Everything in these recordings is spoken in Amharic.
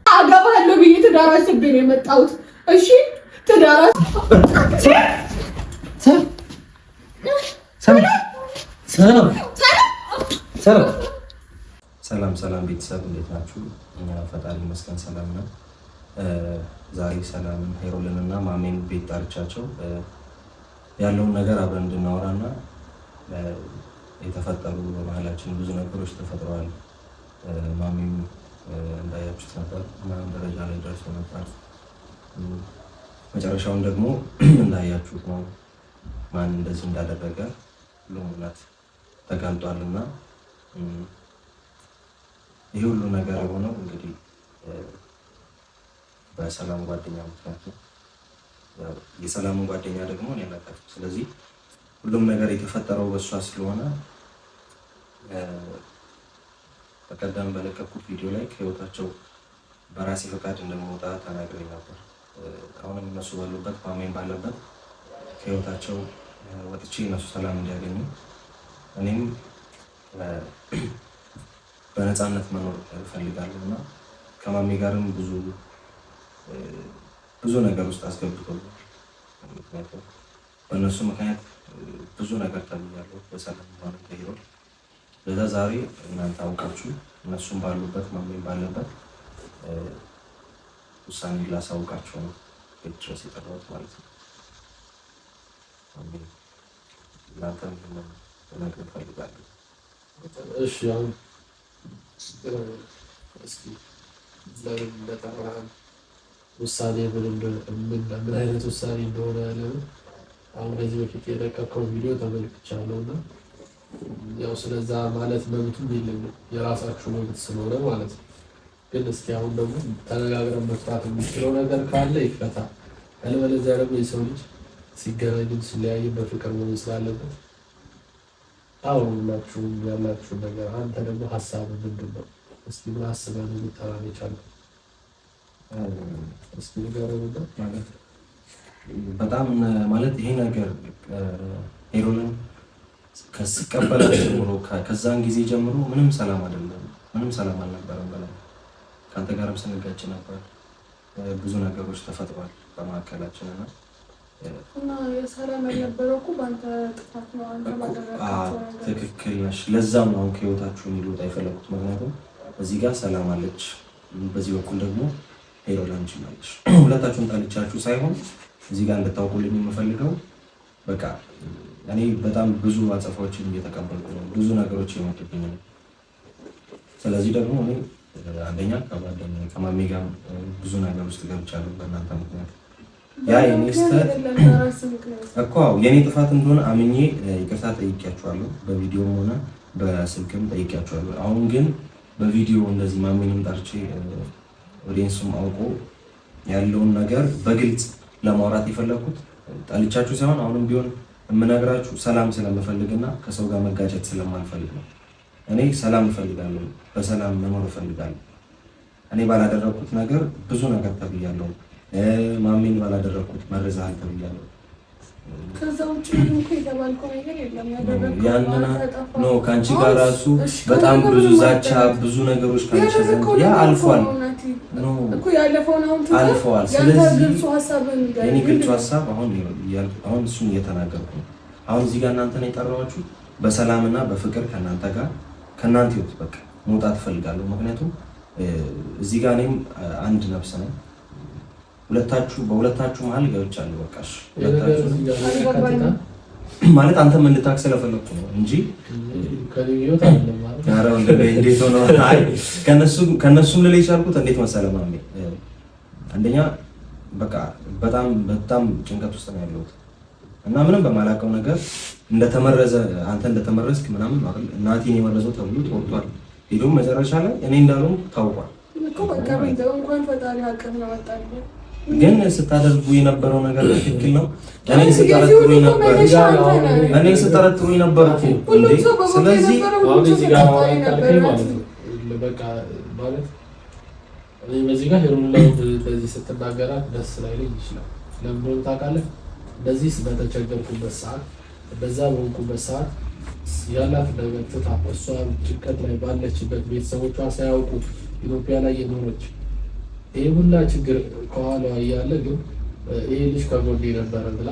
አገባለሁ ብዬ ትዳር አስቤ ነው የመጣሁት። እሺ ትዳር ሰላም ቤተሰብ እንዴት ናችሁ? እኛ ፈጣሪ ይመስገን ሰላም ነው። ዛሬ ሰላምን ሄሮልን እና ማሜን ቤት ጠርቻቸው ያለውን ነገር አብረን እንድናወራና የተፈጠሩ በመሀላችን ብዙ ነገሮች ተፈጥረዋል። ማሜም እንዳያችሁት ነበር ማን ደረጃ ላይ ደርሶ ነበር። መጨረሻውን ደግሞ እንዳያችሁት ነው። ማን እንደዚህ እንዳደረገ ለሙላት ተጋልጧልና ይህ ሁሉ ነገር የሆነው እንግዲህ በሰላም ጓደኛ ምክንያት ነው። የሰላም ጓደኛ ደግሞ እኔ አላውቃትም። ስለዚህ ሁሉም ነገር የተፈጠረው በእሷ ስለሆነ በቀደም በለቀኩት ቪዲዮ ላይ ከህይወታቸው በራሴ ፈቃድ እንደምወጣ ተናግሬ ነበር። አሁንም እነሱ ባሉበት ማሜን ባለበት ከህይወታቸው ወጥቼ እነሱ ሰላም እንዲያገኙ እኔም በነፃነት መኖር እፈልጋለሁ እና ከማሜ ጋርም ብዙ ነገር ውስጥ አስገብቶኛል። ምክንያቱም በእነሱ ምክንያት ብዙ ነገር ተብያለሁ በሰላም ሆነ ተሄዶ ለዛ ዛሬ እናንተ አውቃችሁ እነሱም ባሉበት ማሜን ባለበት ውሳኔ ላሳውቃችሁ ነው ቤት ድረስ የጠራሁት ማለት ነው። እናንተም ነገር እፈልጋለሁ። እሺ አሁን እስኪ ለምን እንደጠራን ውሳኔ ምን አይነት ውሳኔ እንደሆነ ያለው አሁን በዚህ በፊት የለቀቀው ቪዲዮ ተመልክቻለሁ እና ያው ስለዛ ማለት መብቱም የለኝም የራሳችሁ መብት ስለሆነ ማለት ነው። ግን እስኪ አሁን ደግሞ ተነጋግረን መፍታት የሚችለው ነገር ካለ ይፈታ። አለበለዚያ ደግሞ የሰው ልጅ ሲገናኝም ሲለያይም በፍቅር መሆን ስላለበት አሁን ሁላችሁም ያላችሁ ነገር አንተ ደግሞ ሀሳብ ምንድን ነው? እስኪ ምን አስበህ ነው ልጠራን የቻልከው? እስኪ ንገረን። ማለት በጣም ማለት ይሄ ነገር ሄሮልን ከስቀበላት ጀምሮ ከዛን ጊዜ ጀምሮ ምንም ሰላም አይደለም፣ ምንም ሰላም አልነበረም። በላይ ከአንተ ጋርም ስንጋጭ ነበር። ብዙ ነገሮች ተፈጥሯል በመካከላችን እና የሰላም ያልነበረው እኮ በአንተ ጥፋት ነው። አንተ ባደረግከው ትክክል ነሽ። ለዛም ነው ከህይወታችሁ እንዲወጣ የፈለኩት። ምክንያቱም እዚህ ጋር ሰላም አለች፣ በዚህ በኩል ደግሞ ሄሮል አንቺ አለሽ። ሁለታችሁን ጣልቻችሁ ሳይሆን እዚህ ጋር እንድታውቁልኝ የምፈልገው በቃ እኔ በጣም ብዙ አጸፋዎችን እየተቀበልኩ ነው፣ ብዙ ነገሮች የመጡብኝ ነው። ስለዚህ ደግሞ እኔ አንደኛ ከማሜ ጋር ብዙ ነገር ውስጥ ገብቻለሁ በእናንተ ምክንያት። ያ የኔ ስህተት እኮ የኔ ጥፋት እንደሆነ አምኜ ይቅርታ ጠይቄያችኋለሁ፣ በቪዲዮም ሆነ በስልክም ጠይቄያችኋለሁ። አሁን ግን በቪዲዮ እንደዚህ ማሜንም ጠርቼ ኦዲየንሱም አውቆ ያለውን ነገር በግልጽ ለማውራት የፈለኩት ጠልቻችሁ ሳይሆን አሁንም ቢሆን የምነግራችሁ ሰላም ስለምፈልግና ከሰው ጋር መጋጨት ስለማልፈልግ ነው። እኔ ሰላም እፈልጋለሁ፣ በሰላም መኖር እፈልጋለሁ። እኔ ባላደረኩት ነገር ብዙ ነገር ተብያለሁ። ማሜን ባላደረኩት መረዛል ተብያለሁ። ከዛ ውጭ ምንም የተባልከው ነገር የለም። ያደረኩት ነው ከአንቺ ጋር ራሱ በጣም ብዙ ዛቻ፣ ብዙ ነገሮች ካንቺ ዘንድ ያ አልፏል ነው እኮ ያለፈው ነው አልፏል። ስለዚህ የኔ ግልጽ ሀሳብ አሁን እሱን እየተናገርኩ ነው። አሁን እዚህ ጋር እናንተ ነው የጠራኋችሁ በሰላምና በፍቅር ከእናንተ ህይወት በቃ መውጣት እፈልጋለሁ። ምክንያቱም እዚህ ጋር እኔም አንድ ነፍስ ነው። በሁለታችሁ መሀል ገብቻለሁ። በቃሽ ማለት አንተም እንድታክ ስለፈለኩ ነው እንጂ እንዴት ሆነ? አይ ከነሱም ልል የቻልኩት እንዴት መሰለህ ማሜ፣ አንደኛ በቃ በጣም ጭንቀት ውስጥ ነው ያለሁት እና ምንም በማላውቀው ነገር አንተ እንደተመረዝክ ምናምን አይደል እናቴን የመረዘው ተብሎ ተወርቷል። ሄዶም መጨረሻ ላይ እኔ እንዳልሆንኩ ታውቋል እኮ በቃ እንኳን ፈጣሪ ሀቅም ነው ወጣኝ። ግን ስታደርጉ የነበረው ነገር ትክክል ነው። እኔ ስጠረጥሩኝ ነበር እኮ እንዴ። ስለዚህ እዚህ ጋር በቃ ማለት በዚህ ጋር ሄሮን ላይ በዚህ ስትናገራት ደስ ላይለኝ ይችላል። ለምን ታውቃለህ? በዚህ በተቸገርኩበት ሰዓት፣ በዛ በሆንኩበት ሰዓት ያላት ነገር ትታ እሷ ጭንቀት ላይ ባለችበት ቤተሰቦቿ ሳያውቁ ኢትዮጵያ ላይ የኖረች ይሄ ሁላ ችግር ከኋላ እያለ ግን ይሄ ልጅ ከጎኔ ነበረ ብላ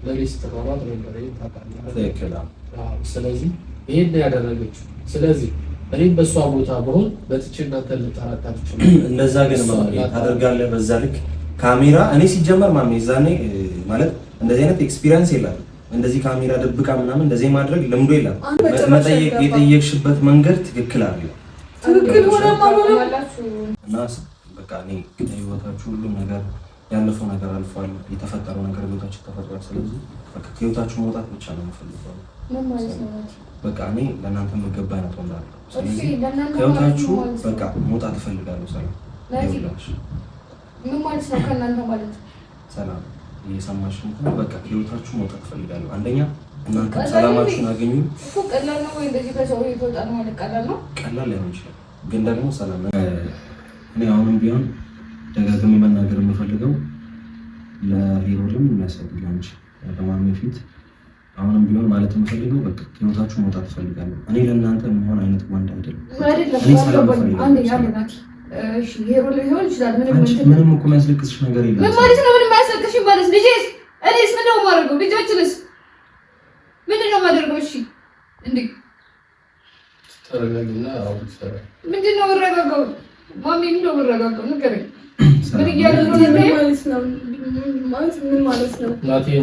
ለሊስ ተሯሯጥ ነበር። ይሄን ታውቃለህ። ስለዚህ ይሄን ያደረገችው ስለዚህ እኔም በእሷ ቦታ በሆን በትቼ እናንተን ልጠራጠር እችላለሁ። እንደዛ ግን ታደርጋለህ በዛ ልክ ካሜራ እኔ ሲጀመር ማሜ ዛኔ ማለት እንደዚህ አይነት ኤክስፒሪየንስ የላትም። እንደዚህ ካሜራ ደብቃ ምናምን እንደዚህ ማድረግ ልምዶ የለም። መጠየቅ የጠየቅሽበት መንገድ ትክክል አይደለም። ትክክል ሆነ ማለት እና በቃ እኔ ህይወታችሁ ሁሉም ነገር ያለፈው ነገር አልፏል። የተፈጠረው ነገር ህይወታችሁ ተፈጥሯል። ስለዚህ በቃ ከህይወታችሁ መውጣት ብቻ ነው የምፈልገው። ምን ማለት ነው? በቃ እኔ ለእናንተ የምገባ አይነት ወንድ አይደለሁ። ስለዚህ ከህይወታችሁ በቃ መውጣት እፈልጋለሁ። ሰላም ይኸውልሽ። ምን ማለት ነው? ከእናንተ ማለት ሰላም እየሰማሽ ነው? በቃ ከህይወታችሁ መውጣት እፈልጋለሁ። አንደኛ እናንተ ሰላማችሁን አገኙ እኮ ቀላል ነው ወይ? እንደዚህ ከሰው ይወጣል ማለት ቀላል ነው? ቀላል ላይሆን ይችላል፣ ግን ደግሞ ሰላም እኔ አሁንም ቢሆን ደጋግሜ መናገር የምፈልገው ለሄሮድም የሚያስፈልግ አንቺ በማሜ ፊት አሁንም ቢሆን ማለት የምፈልገው በቃ ከህይወታችሁ መውጣት እፈልጋለሁ። እኔ ለእናንተ መሆን አይነት ወንድ አይደለም። እኔ ሰላም እፈልጋለሁ። እሺ ሄሮድ ሊሆን ይችላል። ምንም እኮ የሚያስለቅስሽ ነገር የለም። ምን ማለት ነው? ምንም የማያስለቅስሽ ማለት ልጄስ፣ እኔስ ምንድን ነው የማደርገው? ልጆችንስ ምንድን ነው የማደርገው? እሺ እንዴ ተረጋግና አሁን ምንድን ነው የምረጋጋው? ማሚ ምንድን ነው የምረጋጋው? ንገረኝ። ምን እያደረገ ማለት ነው? ምን ማለት ነው?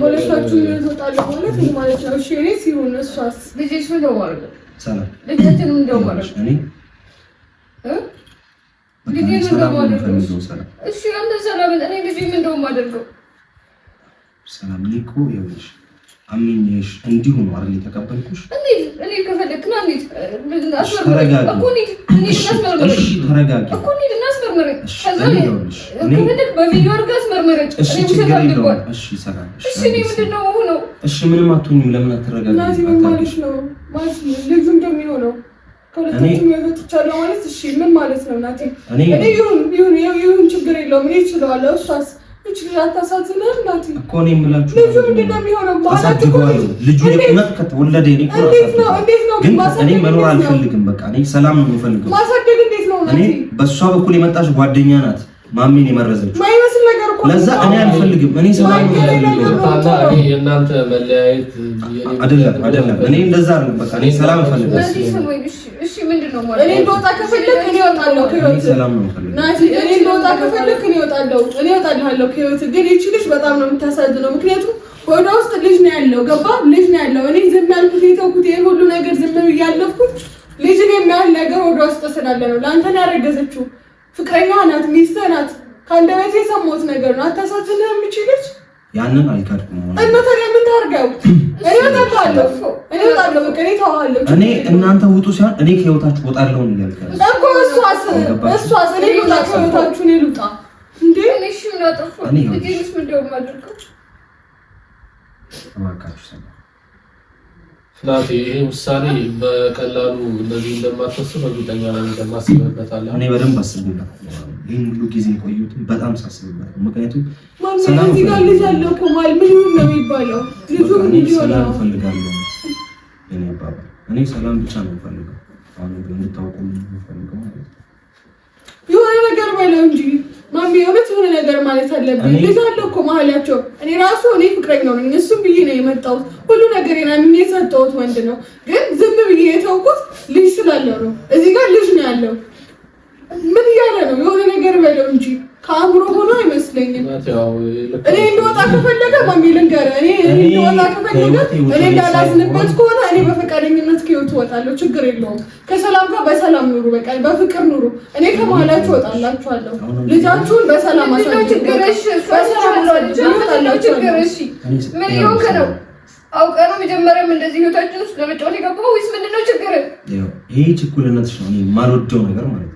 ሁለታችሁ ይወጣሉ ማለት ምን ማለት ነው? እሺ እኔ ሲሆን እሷስ ልጄስ ምንድን ነው የማደርገው? ሰላም ልጆችን ምንድን ነው የማደርገው? እኔ ሰላም ነው የምፈልገው። ሰላም እሺ፣ አንተ ሰላም እኔ ልጄ ምንድን ነው የማደርገው? ሰላም እኔ እኮ ይኸውልሽ አምኜሽ እንዲሁ ነው አይደል የተቀበልኩሽ። እኔ ከፈለክ ና እንዴ ተረጋጊ እኮ እኔ እናስመርመር ተረጋጊ እኮ እኔ እናስመርመር ከዛ ከፈለክ በቪዲዮ አድርገህ አስመርመረኝ። እሺ ችግር የለውም። እሺ ሰላም እሺ እኔ ምንድን ነው የምሆነው? እሺ ምንም አትሆኝም። ለምን አትረጋጊ? ናቲ ምን ማለት ነው? ማለት ልጁ እንደሚሆነው ከሁለታችሁ ያወጣቻለሁ ማለት እሺ ምን ማለት ነው? ናቲ እኔ ይሁን ችግር የለውም እኔ እችላለሁ። እሷስ እቺ አታሳዝንም? ናቲ እኮ እኔ የምላችሁ ልጁ ምንድን ነው የሚሆነው? ማለት ልጁ የእውነት ከተወለደ እኔ እኮ ግን እኔ መኖር አልፈልግም። በቃ እኔ ሰላም ነው የምፈልገው። ማሳደግ እንዴት ነው? ናቲ እኔ በእሷ በኩል የመጣች ጓደኛ ናት ማሚን የመረዘችው። ማይመስል ነገር እኮ ለዛ እኔ አልፈልግም። እኔ ሰላም ነው የምፈልገው። ታታ የእናንተ መለያየት አይደለም እኔ እንደዛ አይደለም። በቃ እኔ ሰላም እፈልጋለሁ። እሺ ምንድነው ማለት? እኔ እንደወጣ ከፈለክ እኔ እወጣለሁ ከህይወት። ሰላም ነው የምፈልገው ናቲ። እኔ እንደወጣ ከፈለክ እኔ እወጣለሁ ከህይወት። ግን ይቺ ልጅ በጣም ነው የምታሳዝነው። ምክንያቱም ወደ ውስጥ ልጅ ነው ያለው፣ ገባ? ልጅ ነው ያለው። እኔ ዝም ያልኩት የተውኩት ይሄ ሁሉ ነገር ዝም ብዬ ያለፍኩት ልጅን የሚያህል ነገር ወደ ውስጥ ስላለ ነው። ለአንተ ነው ያረገዘችው። ፍቅረኛ ናት፣ ሚስትህ ናት። ከአንደበቴ የሰማሁት ነገር ነው። አታሳዝንህም? የምችልች ያንን አልካድኩም። እና ታዲያ ምን ታርገው? እኔ እወጣለሁ። በቃ እኔ ተዋለሁ። እኔ እናንተ ውጡ ሲሆን እኔ ከህይወታችሁ እወጣለሁ ነው ያልከኝ እኮ። እሷስ እኔ ልውጣ ከህይወታችሁ እኔ ልውጣ እንዴ? እሺ ምን አጠፋሁ? ልጄስ ምንድን ነው የማደርገው? እባካችሁ ሰላም ናቲ፣ ይሄ ውሳኔ በቀላሉ እንደዚህ እንደማትወስን እርግጠኛ ነኝ። እንደማስብበታለሁ እኔ በደንብ አስብበት። ይሄን ሁሉ ጊዜ የቆየሁት በጣም ሳስብበት፣ ምክንያቱም ሰላም እዚህ ጋር ልጅ አለው እኮ ማለት ምን ነው የሚባለው? ልጁ ምን ይሆናል? ሰላም እፈልጋለሁ። እኔ አባባ እኔ ሰላም ብቻ ነው የምፈልገው። አሁን እንድታውቁ የምፈልገው ማለት ነው። የሆነ ነገር በለው እንጂ ማሚ፣ የሆነ ነገር ማለት አለብኝ። ልጅ አለው እኮ መሀላቸው። እኔ ራሱ እኔ ፍቅረኛው ነኝ፣ እሱም ብዬ ነው የመጣሁት። ሁሉ ነገር ምን የሰጠሁት ወንድ ነው፣ ግን ዝም ብዬ የተውኩት ልጅ ስላለው ነው። እዚህ ጋር ልጅ ነው ያለው። ምን እያለ ነው? የሆነ ነገር በለው እንጂ ከአእምሮ ሆኖ አይመስለኝም። እኔ እንደወጣ ከፈለገ ማሚ ልንገርህ፣ እኔ እንደወጣ ከፈለገ እኔ እንዳላዝንበት ከሆነ እኔ በፈቃደኝነት ከህይወት እወጣለሁ። ችግር የለውም። ከሰላም ጋር በሰላም ኑሩ፣ በቃ በፍቅር ኑሩ። እኔ ከመሀላችሁ እወጣላችኋለሁ። ልጃችሁን በሰላም አሳድጉ። ምን ይሆንክ ነው? አውቀህ ነው መጀመሪያም እንደዚህ ህይወታችን ውስጥ ለመጫወት የገባው ወይስ ምንድነው ችግር? ይሄ ችኩልነትሽ ነው፣ የማልወደው ነገር ማለት ነው።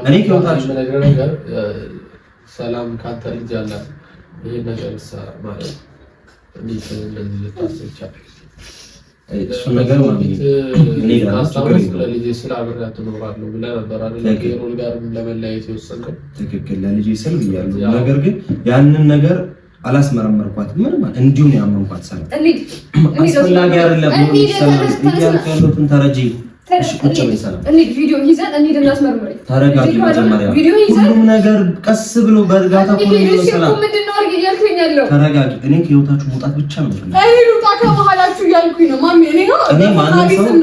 እኔ ከወጣች ነገር ሰላም ካንተ ልጅ አላት። ይሄ ነገር ማለት እንዴት እንደዚህ ልታስቻል እሱ ነገር ማለት እኔ ለልጄ ስላብራት እኖራለሁ ብለህ ነበር አይደል? ከሄሮድ ጋር ለመለያየት የወሰንከው። ትክክል፣ ለልጄ ስል ብያለሁ። ነገር ግን ያንን ነገር አላስመረመርኳትም። ምንም እንዲሁ ነው ያመንኳት። ሰላም አስፈላጊ አይደለም። ሰላም ያሉትን ተረጂ እሺ ቁጭ በይ ሰላም። ቪዲዮ ይዘን እንሂድ እናስመርምረኝ። ተረጋጊ መጀመሪያ። ሁሉም ነገር ቀስ ብሎ በእርጋታ ሆኖ ነው። ሰላም ምንድነው አርግ እያልኩኝ ያለው? ተረጋጊ። እኔ ከህይወታችሁ መውጣት ብቻ ነው የምፈልገው። እኔ ልውጣ ከመሀላችሁ እያልኩኝ ነው ማሚ። እኔ ነው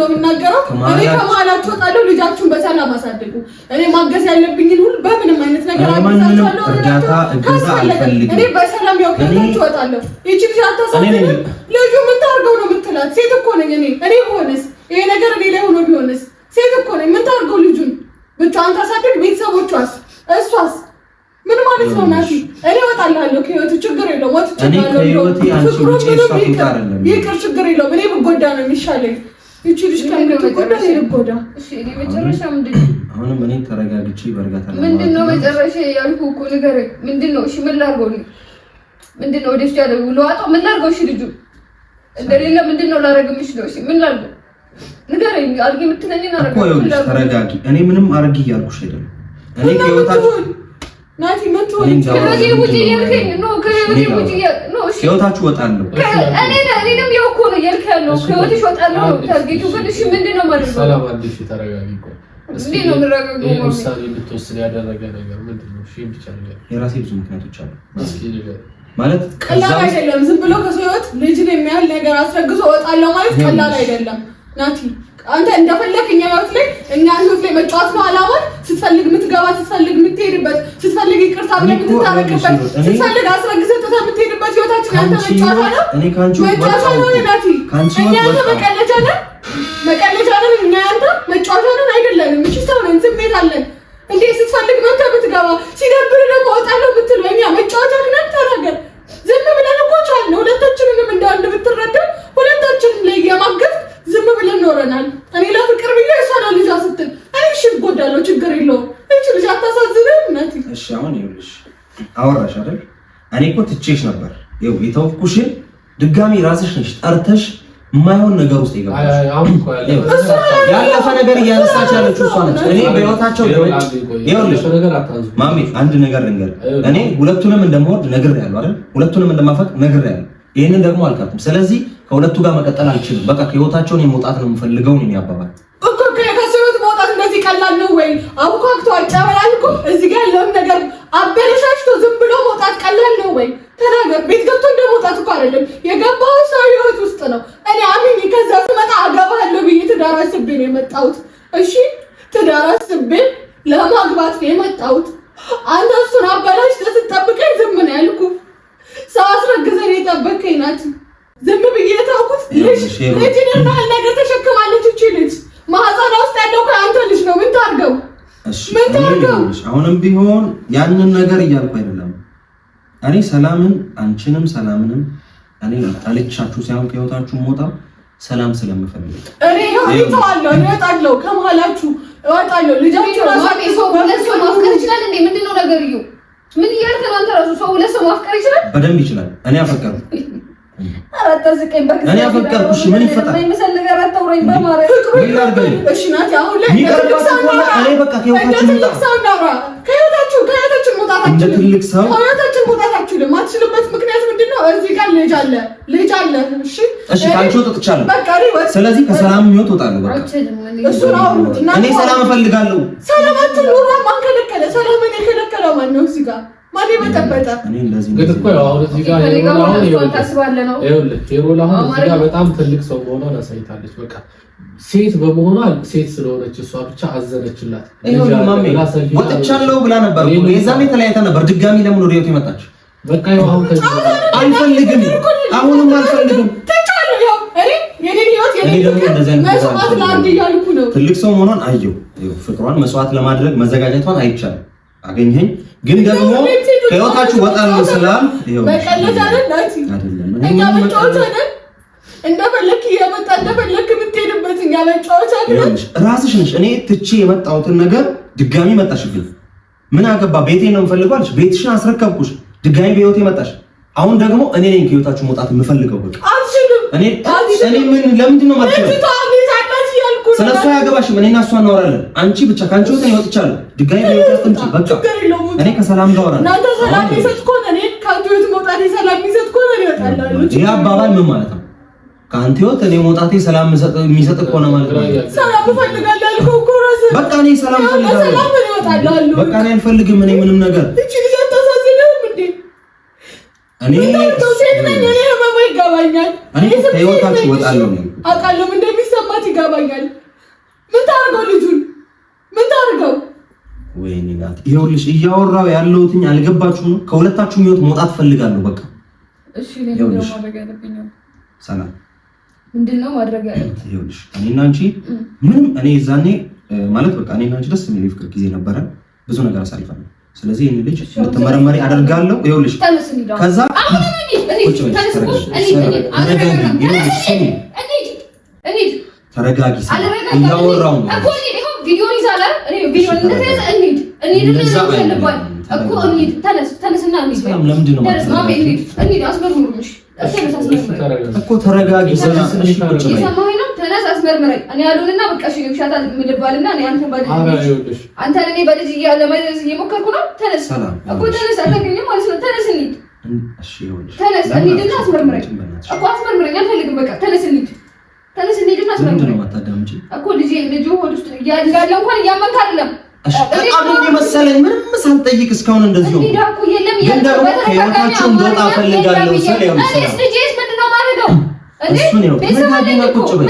የምናገረው። እኔ ከመሀላችሁ ወጣለሁ። ልጃችሁን በሰላም አሳድጉ። እኔ ማገዝ ያለብኝን ሁሉ በምንም አይነት ነገር አገዛችኋለሁ። እርዳታ አልፈልግም። እኔ በሰላም ያው ከህይወታችሁ ወጣለሁ። ይቺ ልጅ አታሳድጉ። ልጁ ምን ታርገው ነው የምትላት? ሴት እኮ ነኝ እኔ ሆነስ ይሄ ነገር እኔ ላይ ሆኖ ቢሆንስ? ሴት እኮ ነኝ። ምን ታርገው ልጁን ብቻዋን ታሳድግ? ቤተሰቦቿስ? እሷስ? ምን ማለት ነው? ናቲ እኔ እወጣልሃለሁ ከህይወት ችግር የለውም። ወጥቼ እኔ ከህይወቴ አንቺ ብቻ ይስፋ ይቅር ችግር የለውም። እኔ ብጎዳ ነው የሚሻለኝ። ይቺ ልጅ ከምትጎዳ እኔ ልጎዳ። እሺ እኔ መጨረሻ ምንድነው? አሁንም እኔ ተረጋግቼ በርጋታ ነው። ምንድነው መጨረሻ ያልኩህ እኮ ንገረኝ። ምንድነው? እሺ ምን ላድርገው? ምንድነው? ወደሽ ያለው ልዋጣው? ምን ላድርገው? እሺ ልጁ እንደሌለ ምንድነው ላደርግልሽ ነው? እሺ ምን ላድርገው? ንገረኝ። አርጊ የምትለኝን አደርጋለሁ። ተረጋጊ። እኔ ምንም አርጊ እያልኩሽ አይደለም። እኔ ከህይወታችሁ ናቲ ምን ትሆን? ከህይወቴ ውጪ እያልከኝ ነው። ከህይወቴ ውጪ ነው። እሺ ከህይወታችሁ እወጣለሁ። እኔንም ያው እኮ ነው እያልክ ያለው። ከህይወትሽ እወጣለሁ ነው ታርጌቱ። ግን እሺ ምንድነው ማለት ነው? ሰላም አዲስ ተረጋጊ እኮ እንዴ ነው የምረጋጋው? ይሄ ውሳኔ እንድትወስድ ያደረገ ነገር ምንድነው? እሺ ብቻ ነገር የራሴ ብዙ ምክንያቶች አሉ። እስኪ ነገር ማለት ቀላል አይደለም። ዝም ብሎ ከሰው ህይወት ልጅን የሚያህል ነገር አስረግዞ እወጣለሁ ማለት ቀላል አይደለም። ናቲ አንተ እንደፈለክ እኛ ህይወት ላይ መጫወት ነው አላማህ። ስትፈልግ የምትገባ፣ ስትፈልግ የምትሄድበት፣ ስትፈልግ ይቅርታ ብለህ የምትታረቅበት፣ ስትፈልግ አስረግዘህ ጥተህ የምትሄድበት ህይወታችን አንተ መጫወት ነው። እኔ ካንቺ መጫወት ነው ናቲ። እኛ አንተ መቀለጃ ነን። እኛ አንተ መጫወት ነን አይደለንም። እሺ ሰው ነን፣ ስሜት አለን። እንዴ ስትፈልግ መጥተህ የምትገባ፣ ሲደብር ደግሞ እወጣለሁ የምትለው እኛ መጫወት ነን። ተናገር። ዝም ብለን እኮ ቻልን። ሁለታችንንም እንደ አንድ ብትረዳ ሁለታችንም ላይ የማገዝ ዝም ብለን ኖረናል። እኔ ለፍቅር ብዬ እሷ ለልጇ ስትል እኔ እሺ እጎዳለሁ፣ ችግር የለውም። እቺ ልጅ አታሳዝንም እናቴ? እሺ አሁን ይኸውልሽ አወራሽ አይደል? እኔ እኮ ትቼሽ ነበር። ይኸው የተወኩሽን ድጋሚ ራስሽ ነሽ ጠርተሽ የማይሆን ነገር ውስጥ ይገባል። ያለፈ ነገር እያነሳች ያለችው እሷ ነች። እኔ በህይወታቸው ይኸውልሽ ማሚ አንድ ነገር ልንገር። እኔ ሁለቱንም እንደምወድ ነግሬያለሁ አይደል? ሁለቱንም እንደማፈቅ ነግሬያለሁ። ይሄንን ደግሞ አልካትም። ስለዚህ ከሁለቱ ጋር መቀጠል አልችልም። በቃ ከህይወታቸውን የመውጣት ነው የምፈልገው ነው የሚያባባል እኮ። ከህይወት መውጣት እንደዚህ ቀላል ነው ወይ? አቡካክቶ አጫበላል እኮ እዚህ ጋር ያለውን ነገር አበለሻሽቶ ዝም ብሎ መውጣት ቀላል ነው ወይ? ተናገር። ቤት ገብቶ እንደመውጣት እኮ አይደለም የገባው ሰው ህይወት ውስጥ ነው። እኔ አሚኒ ከዛ ስመጣ አገባለሁ ብዬ ትዳር አስቤ ነው የመጣሁት። እሺ ትዳር አስቤ ለማግባት ነው የመጣሁት። አንተ እሱን አበላሽተህ ስትጠብቀኝ ዝም ነው ያልኩህ። ሰው አስረግዘን የጠበቀኝ ናት። ዝም ብዬ ታውቁት ልጅ ነርናል ነገር ተሸክማለች። እቺ ልጅ ማህፀኗ ውስጥ ያለው ከአንተ ልጅ ነው። ምን ታርገው? ምን ታርገው? አሁንም ቢሆን ያንን ነገር እያልኩ አይደለም። እኔ ሰላምን አንቺንም ሰላምንም እኔ ታልቻችሁ ሳይሆን ከህይወታችሁ ሞታ ሰላም ስለምፈልግ እኔ እወጣለሁ። እወጣለሁ ከመሀላችሁ እወጣለሁ። ልጃችሁ ራሳችሁ ሰው ለሰው ማፍቀር ይችላል እንዴ? ምንድነው ነገርዩ? ምን እያልክ ነው አንተ? ራሱ ሰው ለሰው ማፍቀር ይችላል? በደንብ ይችላል። እኔ አፈቀርኩ። አራተዝቀኝ በቃ እኔ አፈቀርኩሽ። ምን ይፈጠር? ምን ነገር አታውራኝ በማለት ምን ላድርግ? እሺ ናቲ አሁን ላይ እኔ በቃ ከህይወታችሁ መውጣታችሁ እንደ ትልቅ ሰው ከህይወታችሁ መውጣታችሁ ለማትችልበት ምክንያት ምንድነው? እዚህ ጋር ልጅ አለ። እሺ ካንቺ ወጥቻለሁ። በቃ ስለዚህ ከሰላም ህይወት ወጣለሁ። በቃ እሱ ነው። እኔ ሰላም እፈልጋለሁ። ሰላማችሁ ኑሮ ማን ከለከለ? ሰላምን የከለከለው ማን ነው? እዚህ ጋር ማን ይበጠበጣ? ግን እኮ አሁን እዚህ ጋር ሄሮላ አሁን እዚህ ጋር በጣም ትልቅ ሰው መሆኗን አሳይታለች። በቃ ሴት በመሆኗ ሴት ስለሆነች እሷ ብቻ አዘነችላት። ወጥቻለሁ ብላ ነበር እኮ የዛኔ ተለያይታ ነበር። ድጋሚ ለምን ወደ ህይወት የመጣች? በቃ ይኸው አሁን አልፈልግም፣ አሁንም አልፈልግም። ትልቅ ሰው መሆኗን አየሁ። ፍቅሯን መስዋዕት ለማድረግ መዘጋጀቷን አይቻልም። አገኘኝ ግን ደግሞ ከህይወታችሁ ወጣለሁ ስላል እንደፈለክ እየመጣ እንደፈለክ የምትሄድበት እኛ መጫወቻ አይደለም። ራስሽ ነሽ። እኔ ትቼ የመጣሁትን ነገር ድጋሚ መጣሽብኝ። ምን አገባ? ቤቴን ነው የምፈልገው አለሽ። ቤትሽን አስረከብኩሽ። ድጋሚ በህይወቴ መጣሽ። አሁን ደግሞ እኔ ነኝ ከህይወታችሁ መውጣት የምፈልገው። በቃ እኔ ምን ለምንድን ነው ማለት ነው? ስለሷ ያገባሽም እኔና እሷ እናወራለን። አንቺ ብቻ ካንቺ ወጣ ይወጥቻለሁ። ድጋሚ በህይወት አትምጪ። በቃ እኔ ከሰላም ጋር አወራለሁ። እናንተ ሰላም ይሰጥኮ እኔ ካንቺ ወጥ መውጣት ሰላም ይሄ አባባል ምን ማለት ነው? ከአንተ ህይወት እኔ መውጣቴ ሰላም የሚሰጥ እኮ ነው ማለት ነው። ሰላም እፈልጋለሁ አልኩህ እኮ ራስህ። በቃ እኔ ሰላም እፈልጋለሁ። በቃ እኔ አልፈልግም እኔ ምንም ነገር። እቺ ልጅ አታሳዝንህም እንዴ? እኔ ሴት ነኝ። እኔ ህመሙ ይገባኛል። እኔ ከህይወታችሁ እወጣለሁ ነው አውቃለሁ። ምን እንደሚሰማት ይገባኛል። ምን ታርገው ልጁን ምን ታርገው? ወይኔ ናት። ይኸውልሽ እያወራሁ ያለሁትኝ አልገባችሁም? ከሁለታችሁም ህይወት መውጣት ፈልጋለሁ በቃ። እሺ ለምን ነው ማድረግ ያለብኝ? ሰላም ምንድነው ማድረግ ያለብኝ? ይኸውልሽ እኔና አንቺ ምንም እኔ ዛኔ ማለት በቃ እኔና አንቺ ደስ የሚል ፍቅር ጊዜ ነበረ። ብዙ ነገር አሳልፈናል። ስለዚህ ይሄን ልጅ ልትመረመሪ አደርጋለሁ። ይኸውልሽ ከዛ ተረጋጊ። እያወራሁ ነው ቪዲዮ ይዛላ ቪዲዮ እንደዚህ እንሂድ እኮ ተረጋጊ። ተነስ አስመርምረኝ። እኔ ያሉንና በቃ እሺ ይብሻታ ምልባልና እኔ አንተ እኔ በልጅ ለማይዘዝ እየሞከርኩ ነው። ተነስ እኮ ተነስ። አታገኝም ማለት ነው። ተነስ እንሂድ። እሺ ይኸውልሽ ተነስ እንሂድና አስመርምረኝ እኮ አስመርምረኝ። አልፈልግም በቃ ተነስ እንሂድ። ተነስ እንሂድና አስመርምረኝ እኮ ልጅ ሆድ ውስጥ ያለ እንኳን እያመንክ አይደለም። በጣም መሰለኝ ምንም ሳልጠይቅ እስካሁን እንደዚህ ነው። ግን ደግሞ ከህይወታችሁ እንደወጣ ፈልጋለሁ ስል ያው ተረጋጊና ቁጭ በይ።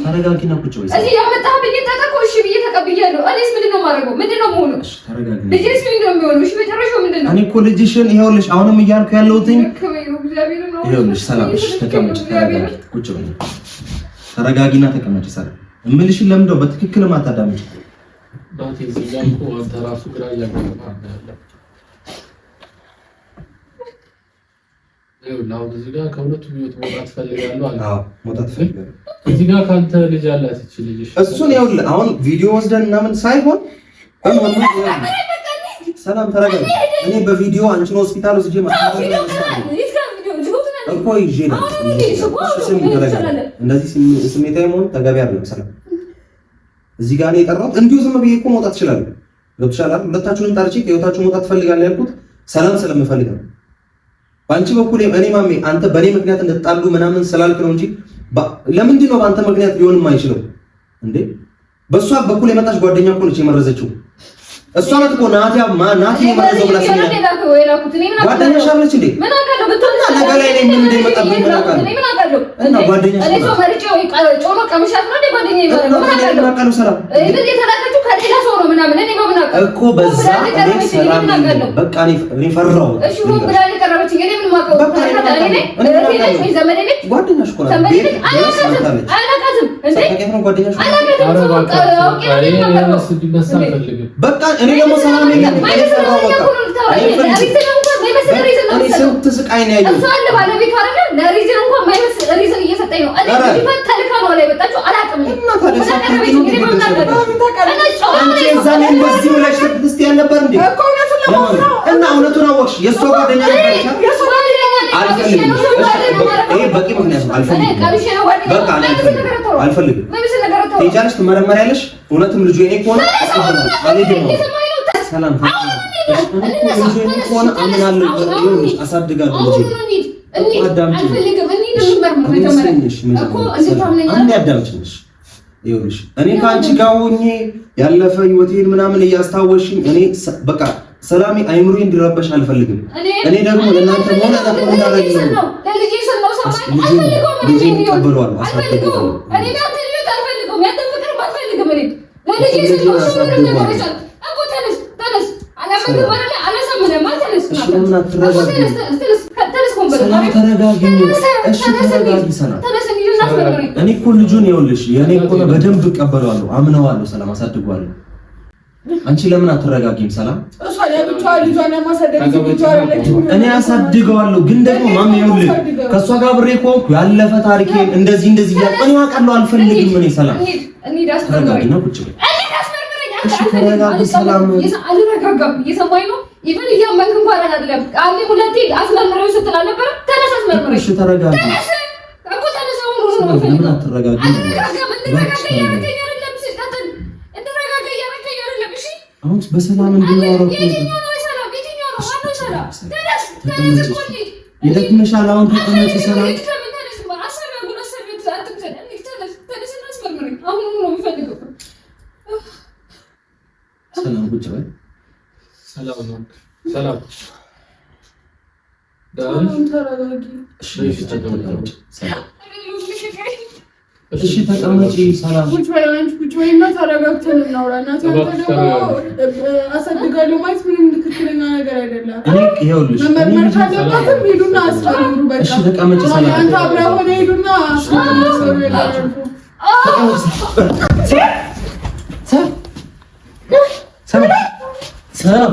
ተረጋጊና ቁጭ በይ። እዚህ ያመጣህብኝ ተጠቆ እሺ ብዬ ተቀብያለሁ። እኔስ ምንድን ነው የማደርገው? ምንድን ነው የምሆነው? እሺ ተረጋጊ። ልጅስ ምንድን ነው የሚሆነው? እሺ መጨረሻው ምንድን ነው? እኔ እኮ ልጅሽን ይኸውልሽ አሁንም እያልኩ ያለሁትኝ ይኸውልሽ ሰላም፣ እሺ ተቀመጭ። ተረጋጊ ቁጭ በይ። ተረጋጊና ተቀመጭ። ሰላም እምልሽን ለምንድነው በትክክል ማታዳምጪ? ባቲ ዝጋንኩ አንተ ራሱ ግራ እያጋባህ ያለው ነው። እዚህ ጋር ከሁለቱ ህይወት መውጣት ፈልጋለሁ አለ። አዎ መውጣት ፈልጋለሁ። እዚህ ጋር ካንተ ልጅ አላት እቺ ልጅ እሱን ይኸውልህ አሁን ቪዲዮ ወስደን ምናምን ሳይሆን ሰላም ተረጋጊ። እኔ በቪዲዮ አንቺን ሆስፒታል ወስጄ እኮ ይዤ ነው እንደዚህ ስሜታዊ መሆን ተገቢ አይደለም። ሰላም እዚህ ጋር ነው የጠራሁት። እንዲሁ ዝም ብዬ እኮ መውጣት እችላለሁ። ገብቶሻል አይደል? ሁለታችሁንም ጠርቼ ከህይወታችሁ መውጣት ፈልጋለሁ ያልኩት ሰላም ስለምፈልግ ነው። ባንቺ በኩል እኔ ማሜ አንተ በኔ ምክንያት እንደተጣሉ ምናምን ስላልክ ነው እንጂ ለምንድን ነው በአንተ ምክንያት ሊሆንም አይችልም እንዴ? በሷ በኩል የመጣች ጓደኛ እኮ ነች የመረዘችው። እሷ ናት እኮ ናቲ የመረዘው ብላ ሲል ጓደኛሽ አለች እንዴ? ምን አውቃለሁ ብትልና ነገ ላይ ምን እንደሚመጣብኝ ምን አውቃለሁ? እና ጓደኛሽ እኔ ሰው መርጬ ወይ ጮሎ ቀምሻት ነው እንዴ ጓደኛ ይባላል? ምን አውቃለሁ? ሰላም እዚህ የተላከችው ከሌላ ሰው ነው ምናምን እኔ ምን አውቃለሁ እኮ በዛ እኔ ሰላም በቃ እኔ ፈራው። እሺ ሁሉ ብላ የቀረበችኝ እኔ ምን ማውቀው? እኔ ዘመዴ ነች ጓደኛሽ እኮ ናት። አላውቃትም እንዴ? ጓደኛሽ በቃ እኔ ደግሞ ሰላም ነኝ። እኔ ስንት ስቃይ ነው ያየሁት። እሷ ባለቤቷ አይደለ ለሪዝን እንኳን ማይመስል ሪዝን እየሰጠኝ ነው። እኔ ቢፈት ተልካ ነው ላይ መጣችሁ አላውቅም። እና እውነቱን አወቅሽ። የእሷ ጓደኛ ነበረች። አልፈልግም። ይሄ በቂ ምክንያት ነው። አልፈልግም። ትሄጃለሽ፣ ትመረመሪያለሽ። እውነትም ልጁ የኔ ከሆነ ሰላም አሳድጋለሁ። እኔ ከአንቺ ጋር ሆኜ ያለፈ ህይወቴን ምናምን እያስታወሽኝ እኔ በቃ ሰላሜ አይምሮ እንዲረበሽ አልፈልግም። እኔ ደግሞ ለእናንተ ሆነ እኔ እኮ ልጁን ይኸውልሽ የኔ እኮ በደንብ እቀበለዋለሁ፣ አምነዋለሁ፣ ሰላም አሳድገዋለሁ። አንቺ ለምን አትረጋጊም? ሰላም እሷ ለብቻዋ ልጇን ማሳደግ እኔ አሳድገዋለሁ፣ ግን ደግሞ ማም ይኸውልሽ ከእሷ ጋር ብሬ ኮንኩ ያለፈ ታሪኬን እንደዚህ እያጠኑ አውቃለሁ። አልፈልግም። እኔ ሰላም ተረጋጊና ቁጭ በይ። እሺ ተረጋጊ። ሰላም አልረጋጋም። እየሰማኝ ነው። ኢቭን እያመንክ እንኳን አይደለም ቃል ሁለቴ አስመርምረው ስትል አልነበረ? ተነስ አስመርምረው። እሺ ተረጋጊ። ተነስ እኮ ተነስ። አሁን ነው ምን አትረጋጊ? አሁን በሰላም እንድናወራ ይደክምሻል። አሁን ተቀመጪ። ሰላም ሰላም ቁጭ በይ። ሰላም ነው። ሰላም እሺ ተቀመጪ። ሰላም ቁጭ በይ። አንቺ ቁጭ በይና ተረጋግተን እናውራ። እናንተ ደግሞ አሳድጋለሁ ማለት ምንም ትክክለኛ ነገር አይደለም። ይኸውልሽ መመርመር ካለባትም ሄዱና አስፈርሙ። በቃ እሺ ተቀመጪ። ሰላም አንተ አብረህ ሆነ ሄዱና አስፈርሙ። ሰላም